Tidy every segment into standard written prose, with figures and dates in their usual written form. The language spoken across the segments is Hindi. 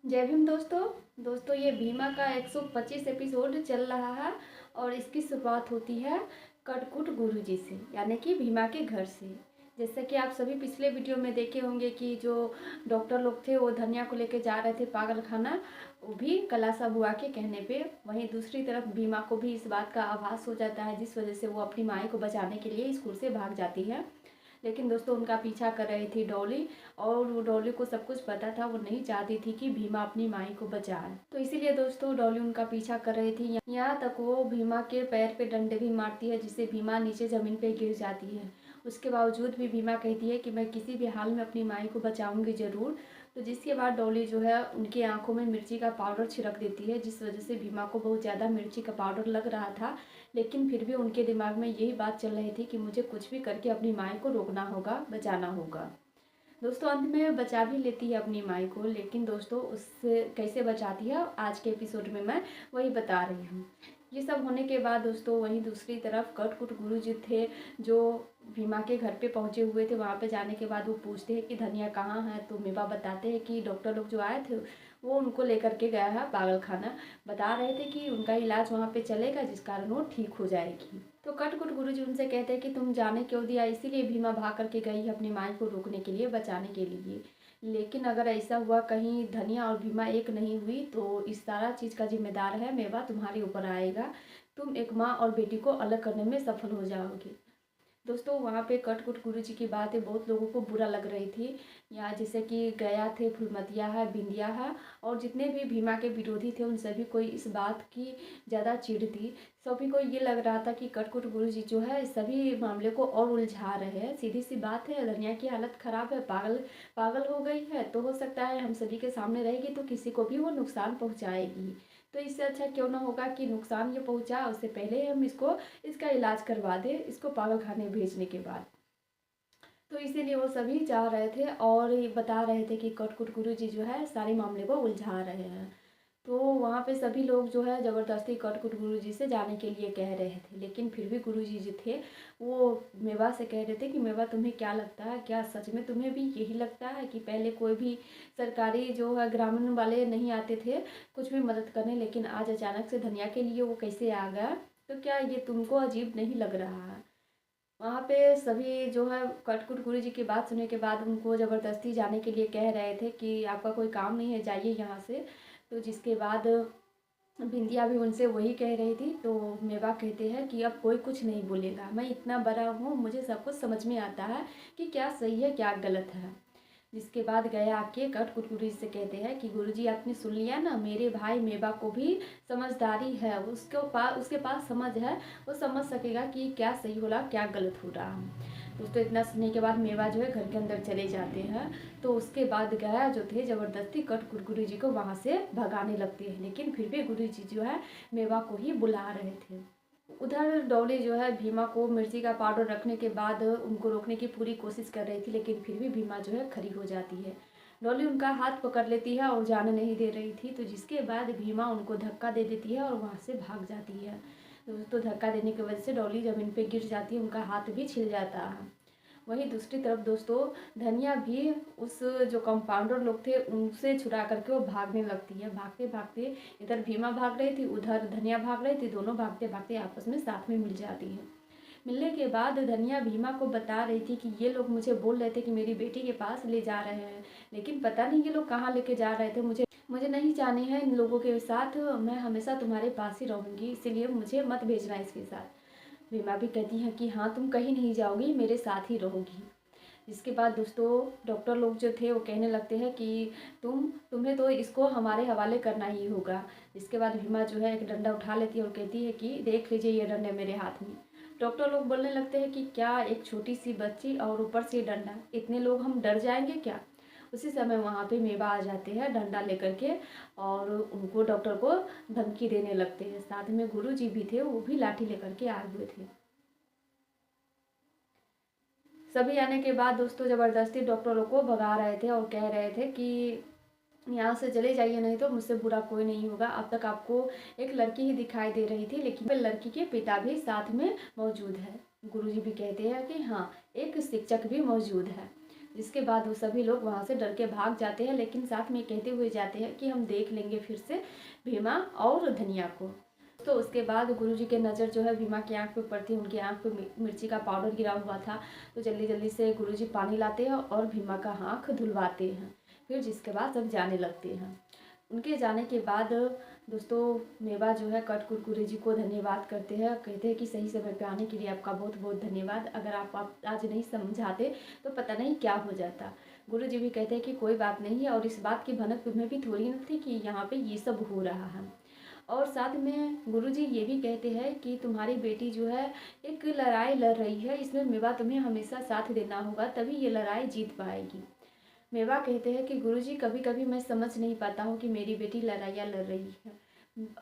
जय भीम दोस्तों ये भीमा का 125 एपिसोड चल रहा है और इसकी शुरुआत होती है कटकुट गुरुजी से, यानी कि भीमा के घर से। जैसे कि आप सभी पिछले वीडियो में देखे होंगे कि जो डॉक्टर लोग थे वो धनिया को लेके जा रहे थे पागल खाना, वो भी कलासा बुआ के कहने पे। वहीं दूसरी तरफ भीमा को भी इस बात का आभास हो जाता है, जिस वजह से वो अपनी माई को बचाने के लिए स्कूल से भाग जाती है। लेकिन दोस्तों उनका पीछा कर रही थी डॉली, और वो डॉली को सब कुछ पता था। वो नहीं चाहती थी कि भीमा अपनी माई को बचाए, तो इसीलिए दोस्तों डॉली उनका पीछा कर रही थी। यहाँ तक वो भीमा के पैर पे डंडे भी मारती है, जिससे भीमा नीचे ज़मीन पे गिर जाती है। उसके बावजूद भी भीमा कहती है कि मैं किसी भी हाल में अपनी माई को बचाऊंगी ज़रूर। तो जिसके बाद डॉली जो है उनकी आंखों में मिर्ची का पाउडर छिड़क देती है, जिस वजह से भीमा को बहुत ज़्यादा मिर्ची का पाउडर लग रहा था। लेकिन फिर भी उनके दिमाग में यही बात चल रही थी कि मुझे कुछ भी करके अपनी माई को रोकना होगा, बचाना होगा। दोस्तों अंत में बचा भी लेती है अपनी माई को, लेकिन दोस्तों उससे कैसे बचाती है आज के एपिसोड में मैं वही बता रही हूँ। ये सब होने के बाद दोस्तों वहीं दूसरी तरफ कटकुट गुरुजी थे, जो भीमा के घर पे पहुँचे हुए थे। वहाँ पे जाने के बाद वो पूछते हैं कि धनिया कहाँ है, तो मेवा बताते हैं कि डॉक्टर लोग जो आए थे वो उनको लेकर के गया है पागल खाना। बता रहे थे कि उनका इलाज वहाँ पे चलेगा, जिस कारण वो ठीक हो जाएगी। तो कटकुट गुरुजी उनसे कहते हैं कि तुम जाने क्यों दिया, इसीलिए भीमा भाग करके गई है अपनी माई को रोकने के लिए, बचाने के लिए। लेकिन अगर ऐसा हुआ कहीं धनिया और भीमा एक नहीं हुई, तो इस सारा चीज़ का जिम्मेदार है मेवा, तुम्हारे ऊपर आएगा। तुम एक माँ और बेटी को अलग करने में सफल हो जाओगे। दोस्तों वहाँ पे कटकुट गुरुजी की बातें बहुत लोगों को बुरा लग रही थी। यहाँ जैसे कि गया थे, फुलमतिया है, बिंदिया है, और जितने भी भीमा के विरोधी थे उन सभी को इस बात की ज़्यादा चिढ़ थी। सभी को ये लग रहा था कि कटकुट गुरुजी जो है सभी मामले को और उलझा रहे हैं। सीधी सी बात है, धनिया की हालत ख़राब है, पागल पागल हो गई है, तो हो सकता है हम सभी के सामने रहेगी तो किसी को भी वो नुकसान पहुँचाएगी। तो इससे अच्छा क्यों ना होगा कि नुकसान ये पहुँचा उससे पहले हम इसका इलाज करवा दें, इसको पागल खाने भेजने के बाद। तो इसीलिए वो सभी चाह रहे थे और ये बता रहे थे कि कटकुट गुरुजी जो है सारे मामले को उलझा रहे हैं। तो वहाँ पे सभी लोग जो है ज़बरदस्ती कटकुट गुरुजी से जाने के लिए कह रहे थे, लेकिन फिर भी गुरुजी जो थे वो मेवा से कह रहे थे कि मेवा तुम्हें क्या लगता है, क्या सच में तुम्हें भी यही लगता है कि पहले कोई भी सरकारी जो है ग्रामीण वाले नहीं आते थे कुछ भी मदद करने, लेकिन आज अचानक से धनिया के लिए वो कैसे आ गया? तो क्या ये तुमको अजीब नहीं लग रहा है? वहाँ पे सभी जो है कटकुट गुरुजी की बात सुनने के बाद उनको ज़बरदस्ती जाने के लिए कह रहे थे कि आपका कोई काम नहीं है, जाइए यहाँ से। तो जिसके बाद बिंदिया भी उनसे वही कह रही थी। तो मेवा कहते हैं कि अब कोई कुछ नहीं बोलेगा, मैं इतना बड़ा हूँ, मुझे सब कुछ समझ में आता है कि क्या सही है क्या गलत है। जिसके बाद गया आके कटकुट गुरुजी से कहते हैं कि गुरुजी आपने सुन लिया ना, मेरे भाई मेवा को भी समझदारी है, उसके पास समझ है, वो समझ सकेगा कि क्या सही हो रहा क्या गलत हो रहा है। दोस्तों इतना सुनने के बाद मेवा जो है घर के अंदर चले जाते हैं। तो उसके बाद गया जो थे ज़बरदस्ती कटकुट गुरुजी को वहाँ से भगाने लगते हैं, लेकिन फिर भी गुरुजी जो है मेवा को ही बुला रहे थे। उधर डॉली जो है भीमा को मिर्ची का पाउडर रखने के बाद उनको रोकने की पूरी कोशिश कर रही थी, लेकिन फिर भी भीमा जो है खड़ी हो जाती है। डॉली उनका हाथ पकड़ लेती है और जाने नहीं दे रही थी, तो जिसके बाद भीमा उनको धक्का दे देती है और वहाँ से भाग जाती है। तो धक्का देने की वजह से डॉली ज़मीन पे गिर जाती है, उनका हाथ भी छिल जाता है। वहीं दूसरी तरफ दोस्तों धनिया भी उस जो कंपाउंडर लोग थे उनसे छुड़ा करके वो भागने लगती है। भागते भागते इधर भीमा भाग रही थी, उधर धनिया भाग रही थी, दोनों भागते भागते आपस में साथ में मिल जाती हैं। मिलने के बाद धनिया भीमा को बता रही थी कि ये लोग मुझे बोल रहे थे कि मेरी बेटी के पास ले जा रहे हैं, लेकिन पता नहीं ये लोग कहाँ लेके जा रहे थे, मुझे मुझे नहीं जाने हैं इन लोगों के साथ, मैं हमेशा तुम्हारे पास ही रहूँगी, इसीलिए मुझे मत भेजना इसके साथ। भीमा भी कहती हैं कि हाँ तुम कहीं नहीं जाओगी, मेरे साथ ही रहोगी। इसके बाद दोस्तों डॉक्टर लोग जो थे वो कहने लगते हैं कि तुम्हें तो इसको हमारे हवाले करना ही होगा। इसके बाद भीमा जो है एक डंडा उठा लेती है और कहती है कि देख लीजिए ये डंडे मेरे हाथ में। डॉक्टर लोग बोलने लगते हैं कि क्या एक छोटी सी बच्ची और ऊपर से डंडा, इतने लोग हम डर जाएंगे क्या? उसी समय वहाँ पे मेवा आ जाते हैं डंडा लेकर के, और उनको डॉक्टर को धमकी देने लगते हैं। साथ में गुरुजी भी थे, वो भी लाठी लेकर के आए हुए थे। सभी आने के बाद दोस्तों ज़बरदस्ती डॉक्टरों को भगा रहे थे और कह रहे थे कि यहाँ से चले जाइए, नहीं तो मुझसे बुरा कोई नहीं होगा। अब तक आपको एक लड़की ही दिखाई दे रही थी, लेकिन लड़की के पिता भी साथ में मौजूद है। गुरुजी भी कहते हैं कि हाँ एक शिक्षक भी मौजूद है। जिसके बाद वो सभी लोग वहाँ से डर के भाग जाते हैं, लेकिन साथ में कहते हुए जाते हैं कि हम देख लेंगे फिर से भीमा और धनिया को। तो उसके बाद गुरुजी के नज़र जो है भीमा की आंख पे पड़ती है। उनकी आंख पे मिर्ची का पाउडर गिरा हुआ था, तो जल्दी जल्दी से गुरुजी पानी लाते हैं और भीमा का आंख धुलवाते हैं। फिर जिसके बाद सब जाने लगते हैं। उनके जाने के बाद दोस्तों मेवा जो है कट कुरकुरे जी को धन्यवाद करते हैं, कहते हैं कि सही समय पे आने के लिए आपका बहुत बहुत धन्यवाद। अगर आप आज नहीं समझाते तो पता नहीं क्या हो जाता। गुरु जी भी कहते हैं कि कोई बात नहीं है, और इस बात की भनक तुम्हें भी थोड़ी न थी कि यहाँ पे ये सब हो रहा है। और साथ में गुरुजी ये भी कहते हैं कि तुम्हारी बेटी जो है एक लड़ाई लड़ रही है, इसमें मेवा तुम्हें हमेशा साथ देना होगा, तभी ये लड़ाई जीत पाएगी। मेवा कहते हैं कि गुरुजी कभी कभी मैं समझ नहीं पाता हूँ कि मेरी बेटी लड़ाइयाँ लड़ रही है,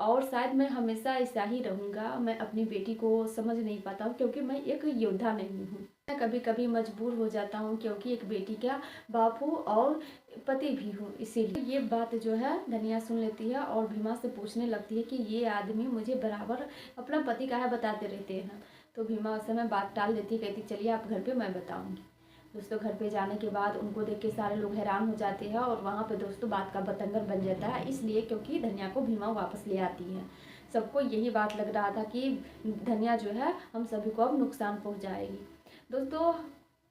और शायद मैं हमेशा ऐसा ही रहूँगा। मैं अपनी बेटी को समझ नहीं पाता हूँ क्योंकि मैं एक योद्धा नहीं हूँ। मैं कभी कभी मजबूर हो जाता हूँ क्योंकि एक बेटी का बाप हूँ और पति भी हूँ, इसीलिए। ये बात जो है धनिया सुन लेती है और भीमा से पूछने लगती है कि ये आदमी मुझे बराबर अपना पति काहे बताते रहते हैं। तो भीमा उस समय बात टाल देती है, कहती चलिए आप घर पे, मैं बताऊँगी। दोस्तों घर पे जाने के बाद उनको देख के सारे लोग हैरान हो जाते हैं, और वहाँ पे दोस्तों बात का बतंगड़ बन जाता है, इसलिए क्योंकि धनिया को भीमा वापस ले आती है। सबको यही बात लग रहा था कि धनिया जो है हम सभी को अब नुकसान पहुँचाएगी। दोस्तों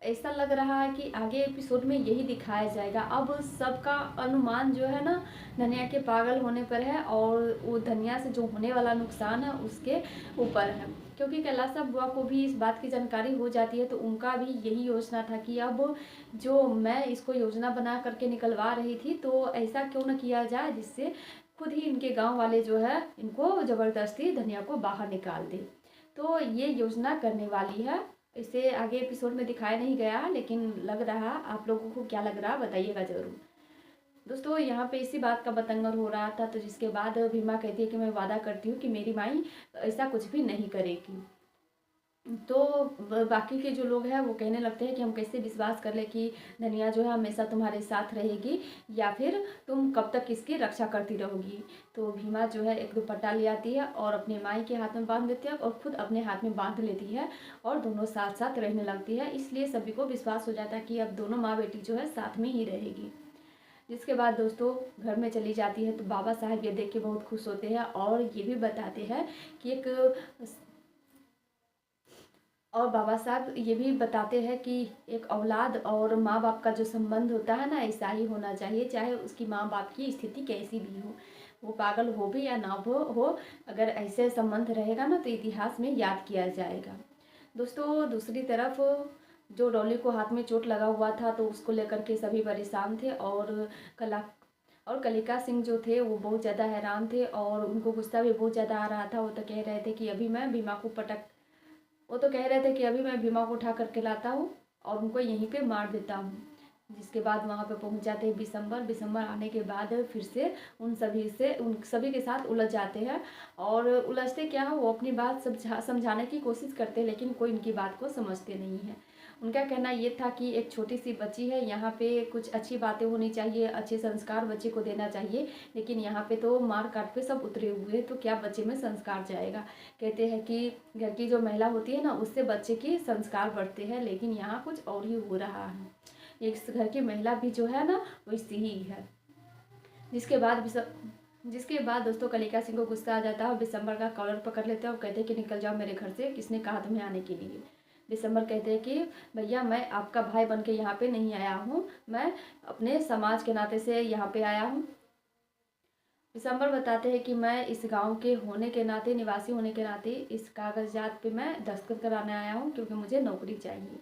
ऐसा लग रहा है कि आगे एपिसोड में यही दिखाया जाएगा। अब सबका अनुमान जो है ना धनिया के पागल होने पर है, और वो धनिया से जो होने वाला नुकसान है उसके ऊपर है, क्योंकि कैलाश बुआ को भी इस बात की जानकारी हो जाती है। तो उनका भी यही योजना था कि अब जो मैं इसको योजना बना करके निकलवा रही थी, तो ऐसा क्यों न किया जाए जिससे खुद ही इनके गांव वाले जो है इनको ज़बरदस्ती धनिया को बाहर निकाल दे। तो ये योजना करने वाली है। इसे आगे एपिसोड में दिखाया नहीं गया, लेकिन लग रहा, आप लोगों को क्या लग रहा बताइएगा ज़रूर। दोस्तों यहाँ पे इसी बात का बतंगड़ हो रहा था, तो जिसके बाद भीमा कहती है कि मैं वादा करती हूँ कि मेरी माई ऐसा कुछ भी नहीं करेगी। तो बाकी के जो लोग हैं वो कहने लगते हैं कि हम कैसे विश्वास कर ले कि धनिया जो है हमेशा तुम्हारे साथ रहेगी, या फिर तुम कब तक इसकी रक्षा करती रहोगी। तो भीमा जो है एक दुपट्टा ले आती है और अपने माई के हाथ में बांध देती है, और खुद अपने हाथ में बांध लेती है, और दोनों साथ साथ रहने लगती है। इसलिए सभी को विश्वास हो जाता है कि अब दोनों माँ बेटी जो है साथ में ही रहेगी। जिसके बाद दोस्तों घर में चली जाती है, तो बाबा साहब ये देख के बहुत खुश होते हैं, और ये भी बताते हैं कि बाबा साहब ये भी बताते हैं कि एक औलाद और माँ बाप का जो संबंध होता है ना, ऐसा ही होना चाहिए, चाहे उसकी माँ बाप की स्थिति कैसी भी हो, वो पागल हो भी या ना हो, अगर ऐसे संबंध रहेगा ना तो इतिहास में याद किया जाएगा। दोस्तों दूसरी तरफ जो डॉली को हाथ में चोट लगा हुआ था, तो उसको लेकर के सभी परेशान थे, और कलिका सिंह जो थे वो बहुत ज़्यादा हैरान थे, और उनको गुस्सा भी बहुत ज़्यादा आ रहा था। वो तो कह रहे थे कि अभी मैं भीमा को उठा करके लाता हूँ और उनको यहीं पे मार देता हूँ। जिसके बाद वहाँ पे पहुँच जाते हैं बिसम्बर आने के बाद फिर से उन सभी के साथ उलझ जाते हैं, और उलझते क्या है, वो अपनी बात समझाने की कोशिश करते हैं, लेकिन कोई उनकी बात को समझते नहीं है। उनका कहना ये था कि एक छोटी सी बच्ची है, यहाँ पे कुछ अच्छी बातें होनी चाहिए, अच्छे संस्कार बच्चे को देना चाहिए, लेकिन यहाँ पे तो मार काट पे सब उतरे हुए हैं, तो क्या बच्चे में संस्कार जाएगा। कहते हैं कि घर की जो महिला होती है ना, उससे बच्चे की संस्कार बढ़ते हैं, लेकिन यहाँ कुछ और ही हो रहा है। एक घर की महिला भी जो है ना वैसी ही है। जिसके बाद दोस्तों कलिका सिंह को गुस्सा आ जाता है, और बिसम्बर का कॉलर पकड़ लेते हैं और कहते हैं कि निकल जाओ मेरे घर से, किसने कहा तुम्हें आने के लिए। बिसम्बर कहते हैं कि भैया मैं आपका भाई बन के यहाँ पे नहीं आया हूँ, मैं अपने समाज के नाते से यहाँ पे आया हूँ। बिसम्बर बताते हैं कि मैं इस गांव के होने के नाते, निवासी होने के नाते इस कागजात पे मैं दस्तखत कराने आया हूँ, क्योंकि मुझे नौकरी चाहिए,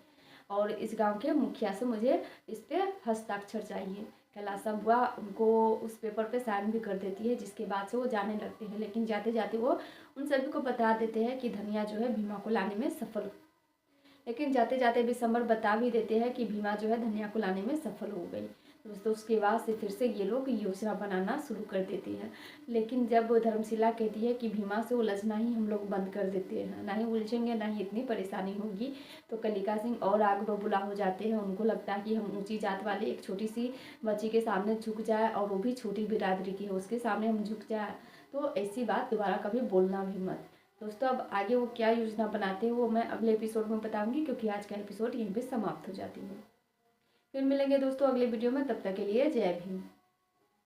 और इस गांव के मुखिया से मुझे इस पर हस्ताक्षर चाहिए। कैलाश बुआ उनको उस पेपर पे साइन भी कर देती है, जिसके बाद से वो जाने लगते हैं, लेकिन जाते जाते वो उन सभी को बता देते हैं कि धनिया जो है भीमा को लाने में सफल, लेकिन जाते जाते बिसम्बर बता भी देते हैं कि भीमा जो है धनिया को लाने में सफल हो गई। दोस्तों उसके बाद से फिर से ये लोग योजना बनाना शुरू कर देते हैं, लेकिन जब धर्मशिला कहती है कि भीमा से उलझना ही हम लोग बंद कर देते हैं, ना ही उलझेंगे ना ही इतनी परेशानी होगी, तो कलिका सिंह और आग बबूला हो जाते हैं। उनको लगता है कि हम ऊंची जात वाले एक छोटी सी बच्ची के सामने झुक जाए, और वो भी छोटी बिरादरी की है, उसके सामने हम झुक जाए, तो ऐसी बात दोबारा कभी बोलना भी मत। दोस्तों अब आगे वो क्या योजना बनाते हैं वो मैं अगले एपिसोड में बताऊंगी, क्योंकि आज का एपिसोड यहीं पे समाप्त हो जाती है। फिर मिलेंगे दोस्तों अगले वीडियो में, तब तक के लिए जय भीम।